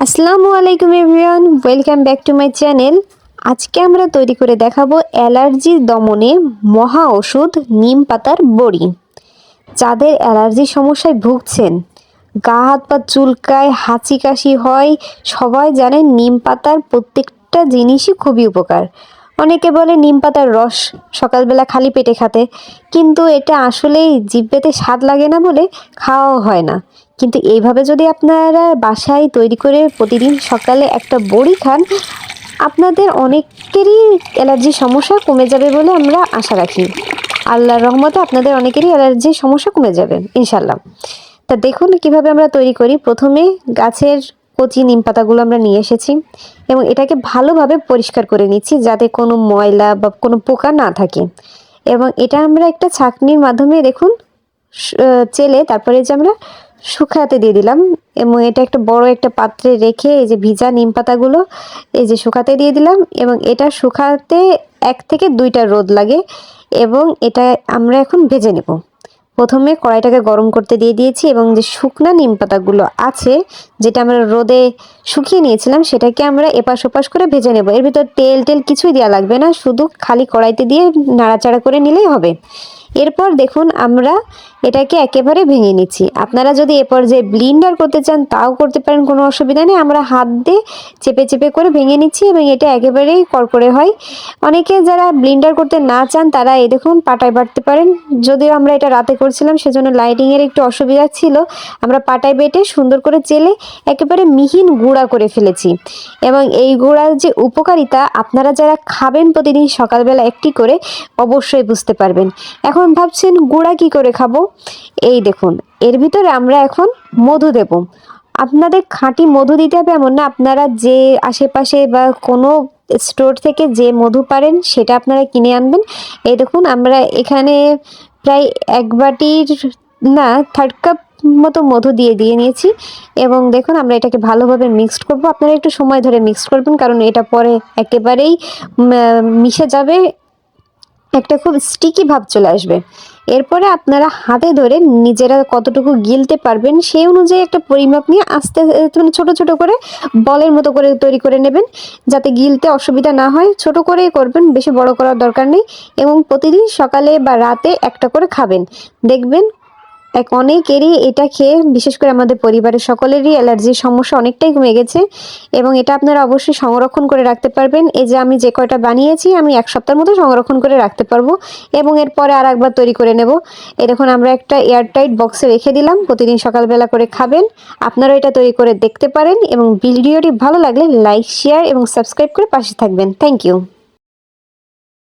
আসসালামু আলাইকুম everyone, welcome back to my channel. আজকে আমরা তৈরি করে দেখাবো অ্যালার্জি দমনে মহা ওষুধ নিম পাতার বড়ি। যাদের অ্যালার্জির সমস্যায় ভুগছেন, গা হাত পা চুলকায়, হাঁচি কাশি হয়, সবাই জানেন নিম পাতার প্রত্যেকটা জিনিসই খুবই উপকার। অনেকে বলে নিম পাতার রস সকালবেলা খালি পেটে খেতে, কিন্তু এটা আসলেই জিভেতে স্বাদ লাগে না বলে খাওয়াও হয় না। কিন্তু এইভাবে যদি আপনারা বাসায় তৈরি করে প্রতিদিন সকালে একটা বড়ি খান, আপনাদের অনেকেরই অ্যালার্জির সমস্যা কমে যাবে বলে আমরা আশা রাখি। আল্লাহর রহমতে আপনাদের অনেকেরই অ্যালার্জির সমস্যা কমে যাবে ইনশাল্লাহ। তা দেখুন কিভাবে আমরা তৈরি করি। প্রথমে গাছের কচি নিম পাতাগুলো আমরা নিয়ে এসেছি এবং এটাকে ভালোভাবে পরিষ্কার করে নিচ্ছি যাতে কোনো ময়লা বা কোনো পোকা না থাকে। এবং এটা আমরা একটা ছাঁকনির মাধ্যমে দেখুন চেলে তারপরে যে আমরা শুকাতে দিয়ে দিলাম এবং এটা একটা বড় একটা পাত্রে রেখে এই যে ভিজা নিম পাতাগুলো এই যে শুকাতে দিয়ে দিলাম এবং এটা শুকাতে 1 থেকে 2টা রোদ লাগে এবং এটা আমরা এখন ভেজে নেব। প্রথমে কড়াইটাকে গরম করতে দিয়ে দিয়েছি এবং যে শুকনা নিম পাতাগুলো আছে যেটা আমরা রোদে শুকিয়ে নিয়েছিলাম সেটাকে আমরা এপাশ ওপাশ করে ভেজে নেব। এর ভিতর তেল কিছুই দেওয়া লাগবে না, শুধু খালি কড়াইতে দিয়ে নাড়াচাড়া করে নিলেই হবে। এরপর দেখুন আমরা এটাকে একেবারে ভেঙে নিচ্ছি। আপনারা যদি এ পর্যায়ে ব্লিন্ডার করতে চান তাও করতে পারেন, কোনো অসুবিধা নেই। আমরা হাত দিয়ে চেপে করে ভেঙে নিচ্ছি এবং এটা একেবারেই কড়কড়ে হয়। অনেকে যারা ব্লিন্ডার করতে না চান তারা এই দেখুন পাটায় বাটতে পারেন। যদিও আমরা এটা রাতে করছিলাম সেজন্য লাইটিংয়ের একটু অসুবিধা ছিল। আমরা পাটায় বেটে সুন্দর করে চেলে একেবারে মিহিন গুঁড়া করে ফেলেছি এবং এই গুঁড়ার যে উপকারিতা আপনারা যারা খাবেন প্রতিদিন সকালবেলা একটি করে অবশ্যই বুঝতে পারবেন। এখন ভাবছেন গুঁড়া কি করে খাবো? এই দেখুন এর ভিতরে আমরা এখন মধু দেব। আপনাদের খাঁটি মধু দিতে হবে এমন না, আপনারা যে আশেপাশে বা কোনো স্টোর থেকে যে মধু পারেন সেটা আপনারা কিনে আনবেন। এই দেখুন আমরা এখানে প্রায় 1 বাটির না 1/3 কাপ মতো মধু দিয়ে নিয়েছি এবং দেখুন আমরা এটাকে ভালোভাবে মিক্সড করব। আপনারা একটু সময় ধরে মিক্সড করবেন কারণ এটা পরে একেবারেই মিশে যাবে, একটা খুব স্টিকি ভাব চলে আসবে। এরপরে আপনারা হাতে ধরে নিজেরা কতটুকু গিলতে পারবেন সেই অনুযায়ী একটা পরিমাপ নিয়ে আস্তে মানে ছোট করে বলের মতো করে তৈরি করে নেবেন যাতে গিলতে অসুবিধা না হয়। ছোট করেই করবেন, বেশি বড় করার দরকার নেই। এবং প্রতিদিন সকালে বা রাতে একটা করে খাবেন, দেখবেন অনেকেরই এটা খেয়ে বিশেষ করে আমাদের পরিবারের সকলেরই অ্যালার্জির সমস্যা অনেকটাই কমে গেছে এবং এটা আপনারা অবশ্যই সংরক্ষণ করে রাখতে পারবেন। এই যে আমি যে কয়টা বানিয়েছি আমি 1 সপ্তাহের মতো সংরক্ষণ করে রাখতে পারবো এবং এরপরে আর একবার তৈরি করে নেব। এই দেখুন আমরা একটা এয়ারটাইট বক্সে রেখে দিলাম, প্রতিদিন সকালবেলা করে খাবেন। আপনারা এটা তৈরি করে দেখতে পারেন এবং ভিডিওটি ভালো লাগলে লাইক, শেয়ার এবং সাবস্ক্রাইব করে পাশে থাকবেন। Thank you.